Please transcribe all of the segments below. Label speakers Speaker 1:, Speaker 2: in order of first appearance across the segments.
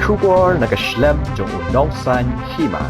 Speaker 1: Schubor na Geschlemm jong Unausan Hima.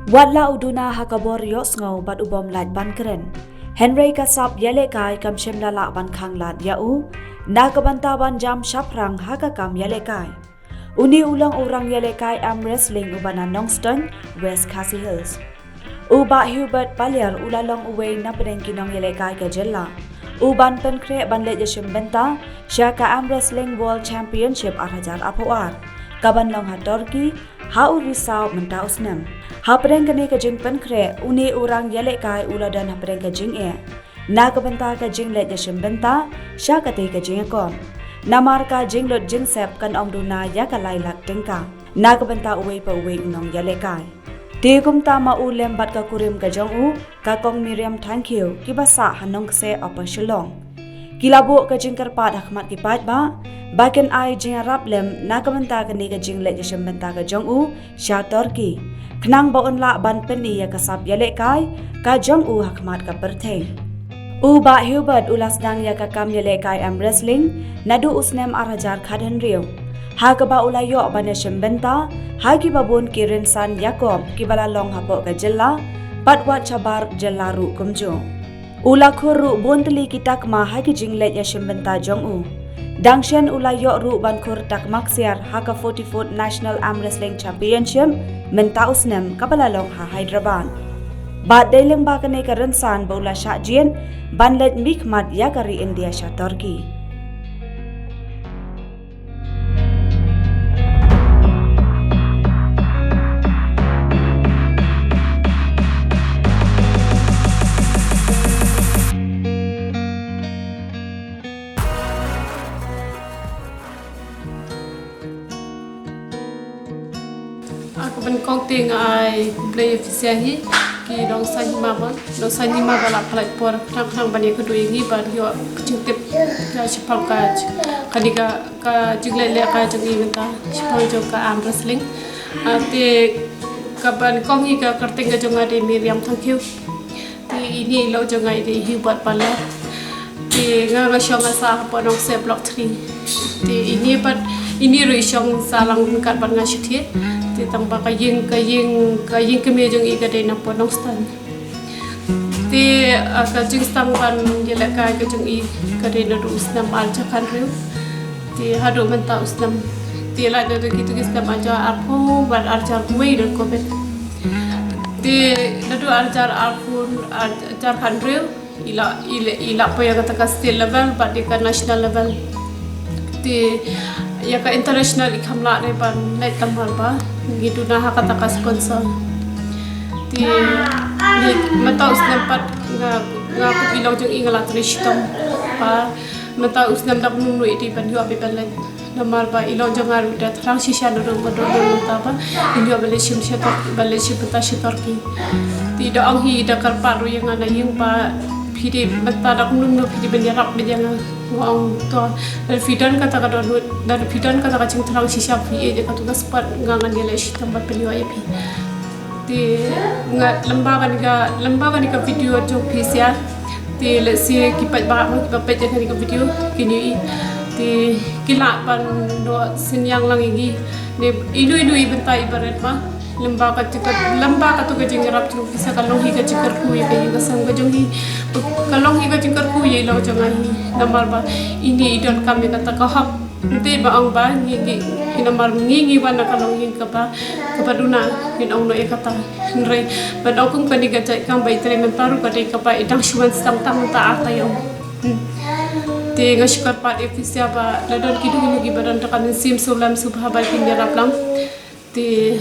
Speaker 2: Wadla uduna hakabor yos ngau bat ubom lat ban keren. Henry kasap yale kai kam shem lala ban khang lat yau. Na kabanta ban jam shaprang hakakam yale kai. Uni ulang orang yale kai am wrestling ubana Nongston, West Khasi Hills. Uba Hubert Palyar ulalong uwe na penengkinong yale kai ke jella. Uban penkre ban le jeshem benta syaka am wrestling world championship 8,000 apoar. Kaban long ha Turkey ha urisau menta usnam. Ha pereng kene ke jing penkre uni orang yale kai uladan ha pereng ke jing e. Na kabenta ke jing le jeshem benta syaka te ke jing kom. Namar ka jing lot jing sep kan om duna ya ka lai lak tengka. Na kabenta uwe pa uwe unong yale kai. Ti kum ta ma u lem bat ka kurim ka jong u ka kong Miriam thank you ki basa hanong kse apa shilong. Kilabo ka jing karpat hakmat ki pat ba baken ai jing rap lem na kabenta ka ni ka jing le jeshem benta ka jong u sha Turkey. Kenang baon la ban peni ya kasap yale kai ka jong u hakmat ka pertheng. Uba Hubert ulas dang ya ka kam yale kai am wrestling nadu usnem 8,000 khaden riu. Ha ka ba ulayo ban shembenta ha ki babun kirin san yakob ki bala long hapo ka jella patwa chabar jella ru kumjo. Ula khuru bontli kitak ma ha ki jingle ya shembenta jong u. Dangshen ulayo ru ban khur tak maksiar ha ka 44th National Arm Wrestling Championship menta usnem kabalalong ha Hyderabad. Bat daileng ba kane ka rensan bola sha jien ban let mikmat ya kari India sha Turkey.
Speaker 3: Aku ben kong ting ai play ofisiahi ki dong sanima bala palat por tang bani ku duingi ban yo kucing tip ka chapal ka kadiga ka jigle le ka jangi menta chapal jo ka arm wrestling ate ka ban kong hi ka karting ka jonga de Miriam thank you ti ini lo jonga de Hubert Palyar ti nga ga shonga sa po dong se block 3 ti ini ri shong salang kat ban nga shithi ti tamba kaying kami jong iga de na po Nongston ti ka jing stang ban yela ka jong i ka de na usnam alja kanriu ti hadu menta usnam ti la de gitu gistam aja arpo ban arjar kuwe de ko bet ti nadu arjar arpun arjar kanriu ila po yang kata state level but di ka national level ti ya ka international ikamla re ban nai tamal ba gitu nah kata ka sponsor ti ni mata usnem pat nga ku bilaw jong ingala trishtom pa mata usnam dak nunu iti ban yo be balet namar ba ilo jangar udah terang sisa dorong mata ba inyo bale sim setor bale sim peta setor ki tidak anghi dakar paru yang ana yung pa pidi mata dak nunu pidi benyarap benyang wang to dari fidan kata cing terang sisa pi je katu gaspat ngangan dia lesh tempat penyo pi di ngat lembaga ni ka video jok pisia di lesi kipat ba kipat je ka video kini di kila pan do sinyang lang igi ne idu bentai ibarat ma lembaga tu ka jingrap tu bisa kalong hi ka cikar ku ye ka sang ka jong hi kalong hi ka cikar ku ye lo jangai namar ba ini idon kami kata kahak Nanti ba ang ba hinamar ngingi wana kalong yin ka ba kapaduna hin ang no e kata nre ba daw kung paniga jay kang ba itre mentaru ka day ka ba idang shuan sang tang ta atayo ti ngashkar pat efisya ba dadon kidu gi badan takan sim sulam subhabal pinjarap lang ti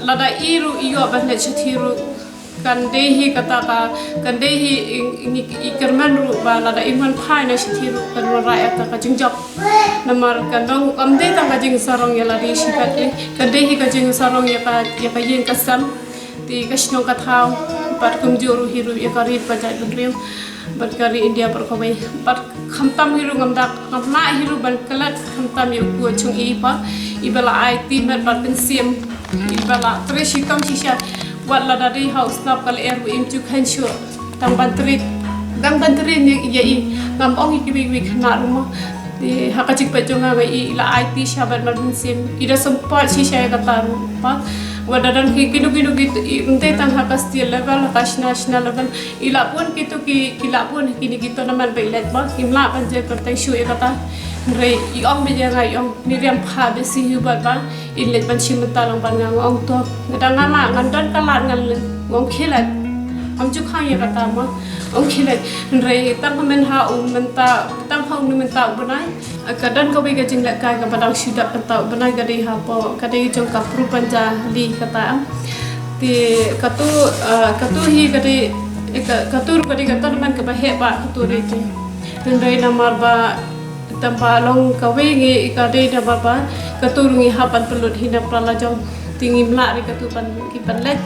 Speaker 3: lada iru iyo ba net chathiru kandehi kataka kandehi ikerman ru ba lada iman phai na sithiru kan rakyat ka jingjap namar kandong amde ta ka jing sarong ya ladi sikat kandehi ka jing sarong ya ka yin kasam ti kasno ka thau pat kumjuru hiru ya kari pajai bunriu bat kari india perkomai pat khamtam hiru ngamdak ngamna hiru ban kalat khamtam yu ku chung i pa ibala ai tin bat pensim ibala treshikam shisha wat la dari house nap kal eru imju khanshu tang bantri ni ya i ngam ong ki khna rumah di hakachik pajonga ga i la IT shabat man sim ida sempat shisha ka taru pa wadadan ki kidu inte tan hakas ti level hakas national level ila pun kila pun kini gitu naman bailet ba kimla panje pertai shu e kata re iong be janga iong miriam pha be si hubat ba inlet ban shimta lang ban ngang ong to ngadanga ma ngandon kalat ngal ngong khilat amju khang ya kata ma ong khilat re tang men ha menta tang hong ni menta banai kadan ko be gajing lak kai ka padang sudak kata banai gadi ha po kadai jong ka pru panja li kata ti katu hi gadi katur gadi kata man ka ba he ba katu re te tendai namar ba tampalong kawengi ikade da baba katurungi hapan pelut hina prala jong tingi mla ri katupan kipanlet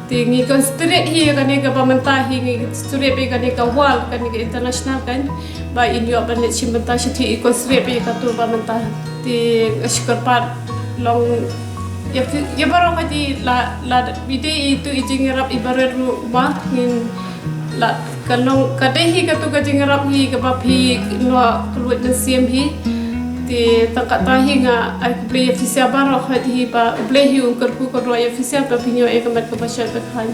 Speaker 3: tingi konstret hi kane ka pamenta hi sture pe kane ka wal kane ka international kan ba inyo ban let chimenta shithi konstret pe katu pamenta ti ashkarpat long ya baro ka di la bide itu ijingrap ibarat ru ma ngin la kanong kadehi katu kajingrap hi kapapi no keluat na siam hi ti tangkat tahi nga ay kuplay ofisya baro khati pa ublay hi ungkarku kodro ay ofisya pa pinyo ay kamat kapasya pekhan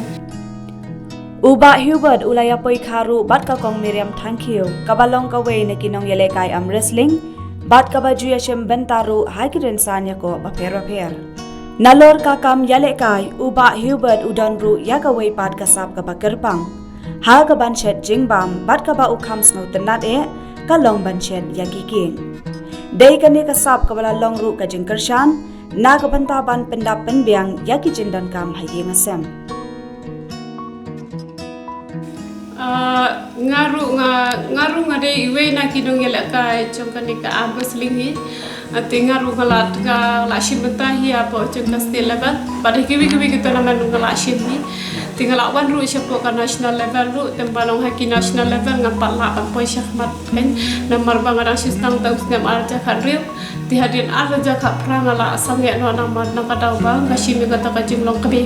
Speaker 2: Uba Hubert ulaya poi kharu bat ka kong Miriam thankiu kabalong ka way na kinong yelekai am wrestling bat ka baju yashem bentaru hakiren sanya ko baper nalor ka kam yelekai Uba Hubert udon ru yakaway pat kasap ka bakerpang ha ka banchet jingbam bat ka ba ukham snau tenat ka long banchet yagiking dei ka ne ka sap ka bala long ru ka jingkershan na ka banta ban pendap penbiang yaki jindan kam hayi ngasem
Speaker 3: ngaru ngade iwe na kidong yela kai chong ka ne ka abas lingi ati ngaru galat ka la shimta hi apo chong ka state level pada kiwi kita na man ngala shim hi tinggal awan ru siapa ke national level ru tembalong haki national level ngapak la apa syahmat kan namar bang ada sistem tahu ngam arja kadriu dihadin arja ka prang ala sange no namar na kadau bang kasim kata kajing long kebe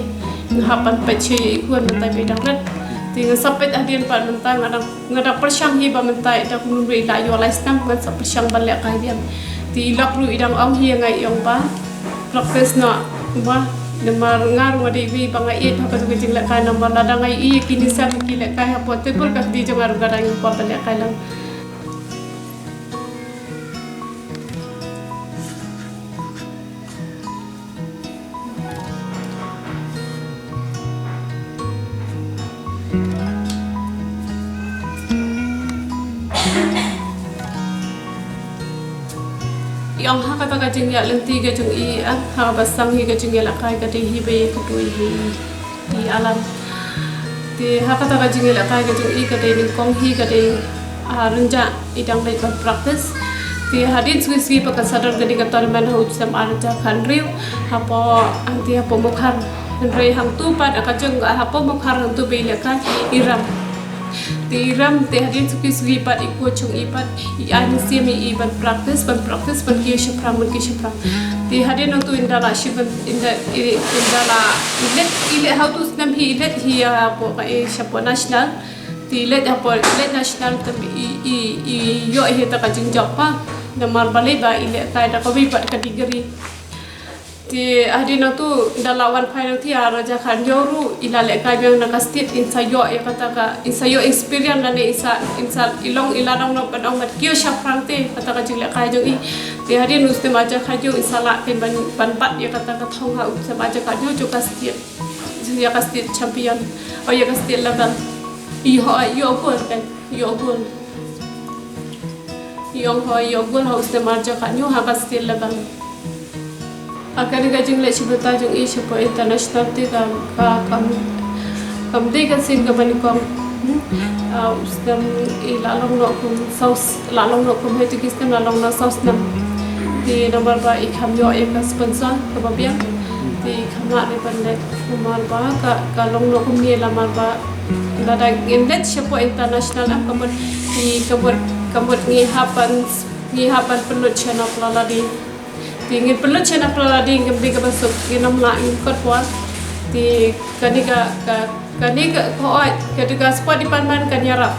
Speaker 3: ngapan pece ikuan mentai bidang red tinggal sampai hadin pan mentang ngada persyang hi ba mentai dak nundu ila yo laistam kan sa persyang balik kai biam ti ilak ru idang ong hi ngai yong ba practice no ba namar ngaru ade wi banga et ha patu kecing lek kai namar ladang ai i kini sa ki lek kai ha pote pur ka di jangar garang pa lek kai lang yang ha kata kajing ya lenti ga jung i ha basang hi ga jung ya lakai ka hi be ka tu hi di alam Ti hakata ka jing ila kai ka jing I ka dei ning kong hi ka dei renja idang dei ban practice. Ti hadin swi pa ka sadar gani ka torman ho sam arja kan riu hapo anti hapo mokhar rei hang tu pat ka jeng hapo mokhar hang tu be ila kai iram. Ti iram ti hadin swi pat iko chung ipat I ani sim I ban practice ban ki shapram ban ki shapram. Ti hadin tu indala shiban indala ilet how to snam hi ilet hi hapo ka shapo national. Ti ilet hapo ilet national tapi I yo hi ta ka jing japa namar balai ba ile kai da ko bi pat kategori ti adina tu dalawan final ti araja khan yoru ila le kai bang na state insayo ya kata ka insayo experience na ne isa ilong ilarang no padong mat kyo sha prangte kata ka jile kai jogi ti hadin uste maja khajo isala ke ban pat ya kata ka thong ha uste maja khajo jo ka state ya ka state champion o ya ka state level yo gol Yong house de marja kanyo hakas til laban. Akari ka jing le chibata jung I shapo international ti kam de ka sing ka bani kom. Ustam I lalong no kum saus lalong no kum heti kistam lalong na saus nam. Ti number ba I kam yo ka sponsor ka babiang. Ti kama le pandai kumar ba ka long no kum ni lamar ba. Lada inlet shapo international am kamot ti kamot ngihapan pelut chana pelaladi tingin pelut chana pelaladi ngambi ka basuk ginam la ingkot wa ti kanika hoat ketika spot di panman kanyarap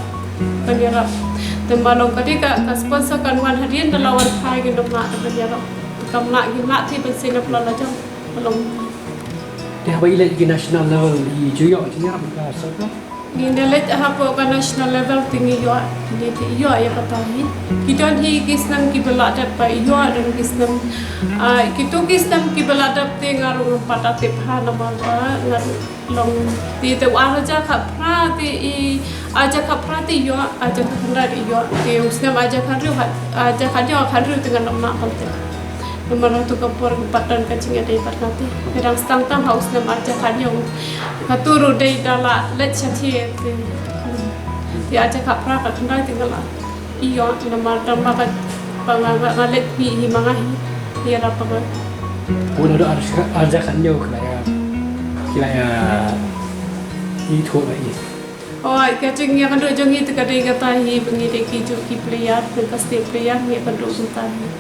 Speaker 3: tembalong ketika ka sponsor kanwan hadian dalawan khai ginam la kanyarap kam la gimla ti pensina pelalajang belum
Speaker 4: dia bailet di national level di juyo kanyarap ka sapa
Speaker 3: Gindalet hapo ka national level tingi yo ya katahi kita hi kisnam ki beladap pa yo dan kisnam kito kisnam ki beladap te ngaru patate pha namal ngar long ti te araja kha pra te I aja kha pra te yo aja khandar yo te usnam aja khandru dengan nama kalte nomor tu kapor patan kacing ada ipat nanti kadang stang haus nam aja kanyong katuru dei dala let chati ti aja kapra ka khandai tinggal iyo nomor tamba ka panga let pi hi mangahi dia apa ka
Speaker 4: pun ada aja kanyo kila ya itu lagi
Speaker 3: oh kacing yang kan dojong itu kadai kata hi bengi deki jo ki player ke pasti player ni kan dojong tahi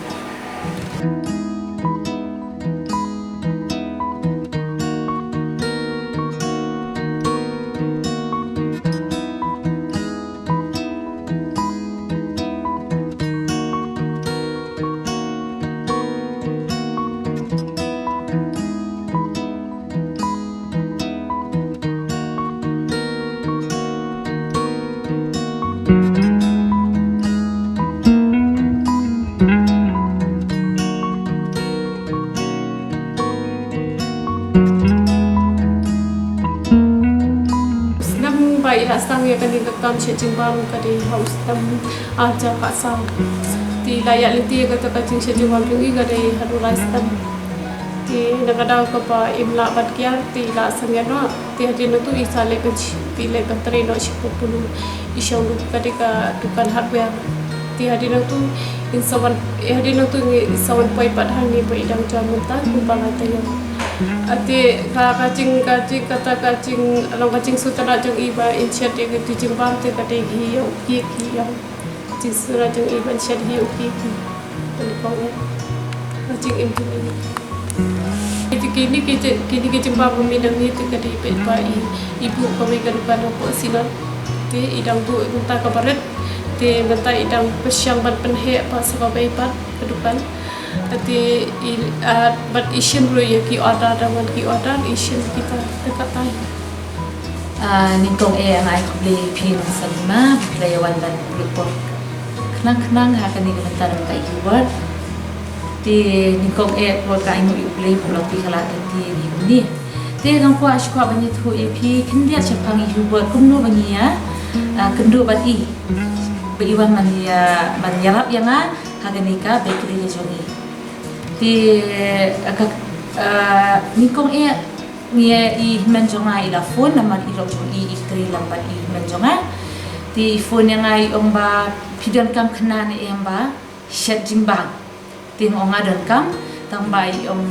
Speaker 3: Sang ya kan dikam sejembang kadi haus tam aja pasang ti layak liti kata kacing sejembang tinggi kadi haru rastam ti nakada ko pa imla bat kya ti la sangya no ti hadin tu isale ke ti le bateri no shipulu isau kadi ka dukan hardware ti hadin tu insawan hadin tu insawan poi pat hani poi dang jamun ta ku palata yo ati kacing kata kacing long kacing sutera jeng iba insyat yang di jembang te kate hi yo ki yang jisura jeng iba insyat hi yo ki kong kacing impi kini ke jembang peminang ni te kate pa ibu kami kadukan apa sinan te idang bu minta kabaret te minta idang pesyang ban penhe pa sababai pat kadukan Tapi bat isin dulu ya ki order dengan ki order isin kita dekat tay.
Speaker 5: Ningkong ang ay kubli pin sa lima pelayawan dan report. Kenang akan dibentar dengan ibuat. Di ningkong pro ka inu ibli pulau pi kala di ni. Di nang ko asyik banyak tu ep kendia cepang ibuat kumno bangia kendu bat I. Beiwan man yarap yang haganika bakery jongi. Di ningkong ngia I menjonga ila phone naman ilo jong I ikri lambat I menjonga ti phone yang ai ong ba pidan kam kena ni yang ba shet jimbang ti ong adan kam tambai ong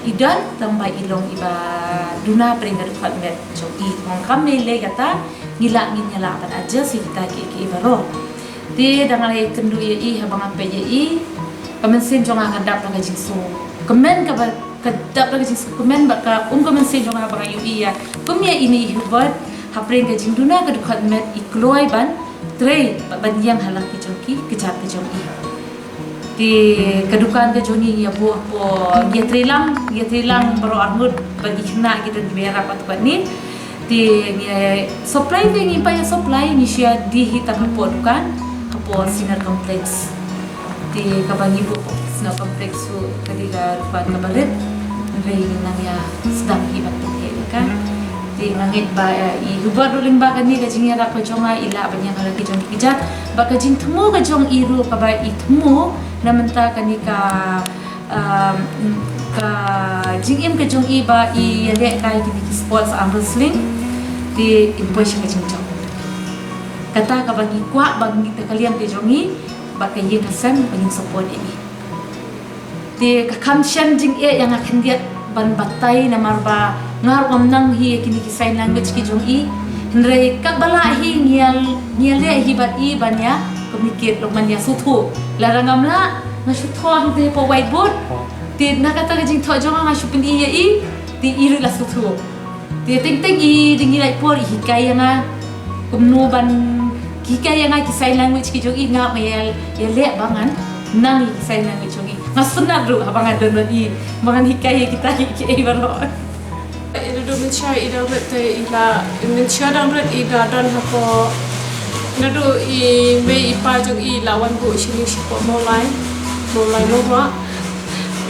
Speaker 5: idan tambai ilong iba duna peringat kuat met jong I ong kam ni le kata ngila nyala pan aja si kita ki ibaro ti dangan ai kendu I habang ampe I kemensin jong akan dap laga jingsu kemen ka kedap lagi jingsu kemen baka kemensin jong habang ayu iya kumya ini hubot hapring ka jingduna ka dukhat met ikloi ban tre ban yang halang ki jongki kejap ki jong I di kedukan ke jongi ya buah po dia trilang baru armud bagi kena kita di berak pat ni di supply ni pa ya supply ni sia di hitam po dukan po sinar kompleks di kabangi bu sinar kompleks su kadiga rupan kabalit rei nang ya sedang hibat tu kan di ngangit ba I hubad uling ba kani ka jing yara ko jonga ila banyang halaki jong kijat ba ka jing temu ka jong iru ka ba itemu namenta kani ka jing im ka jong I ba I le kai ki sports arm wrestling di imposh ka jing jong kata ka bagi kwa bagi ta kalian ke jongi ba ka yin hasan bagi support ini di ka kamshan jing yang akan dia ban batai namar ba ngar nang hi kini ki sign language ki jong I hindre ka bala hi ngial le hi bat I banya communicate lo manya suthu larangam la na suthu ang de po whiteboard ti nakata jing tho jong nga supin I ti iru la suthu ti ting I dingi lai por hi kaya nga kumno ban ki kaya nga ki sign language ki jong I nga mayal ya le bangan nang hi sign language jong I ngasuna ru abang adon I mangan hikaya kita ki baro
Speaker 3: Ido mencari ida rete ila mencari ret ida dan hapo nado I me ipa jong I lawan bu sini sipo mulai noha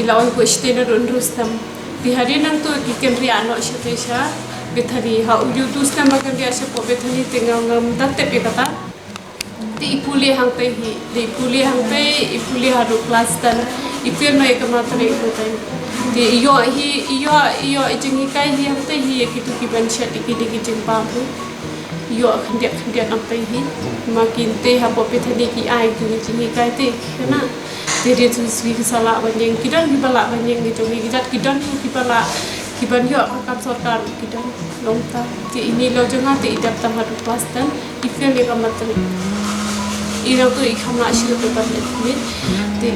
Speaker 3: ilawan bu sini nado rustam di hari nang tu ikan ria no sya bethari ha uju rustam bagan dia sipo bethari tinggal ngam datte pe kata di ipuli hang te hi di ipuli hang te ipuli hadu kelas dan ipir no ekamata le ko di iyo ijing kai hi hang te hi kitu ki ban shat ki jing pa hu iyo khandia nang te hi makin te ha po pe thani ki ai tu jing kai te kana te dia tu swi sala banjeng kidan ki bala banjeng ni tu ki jat kidan ki bala ki ban yo ka sarkar kidan longta ti ini lo janga te idap tam hadu kelas dan ifel le kamata ira tu ikhamna shiru to ban ni ti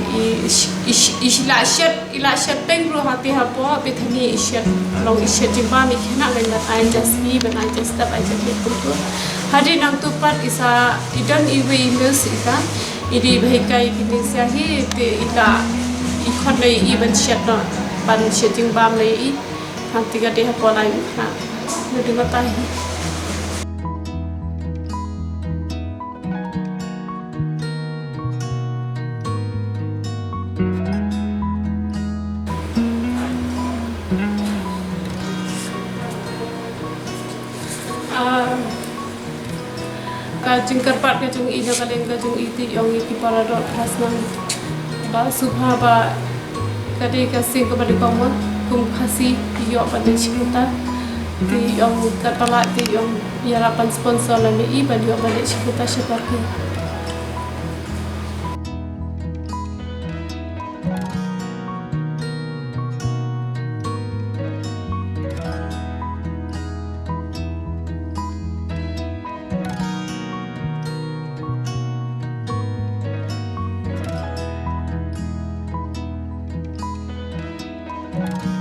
Speaker 3: ila shat peng ro hati hapo bethani ishat long ishat jimba mi khana gan that I just be when I just step I just get to hari nang tu part isa idan iwe emails ika idi bhaikai kini sahi te ila ikhon lai even shat no ban shat jimba lai I hanti ga de hapo lai khana ndu matai jingkar part ke jung I na kaleng ka jung iti yong I ki para dot has nang ba subha ba kade ka sing ko bali pamon kum khasi yo pa de chikuta ti yong katala ti yong yarapan sponsor la ni I ba yo ba de chikuta shapar ke
Speaker 6: Thank you.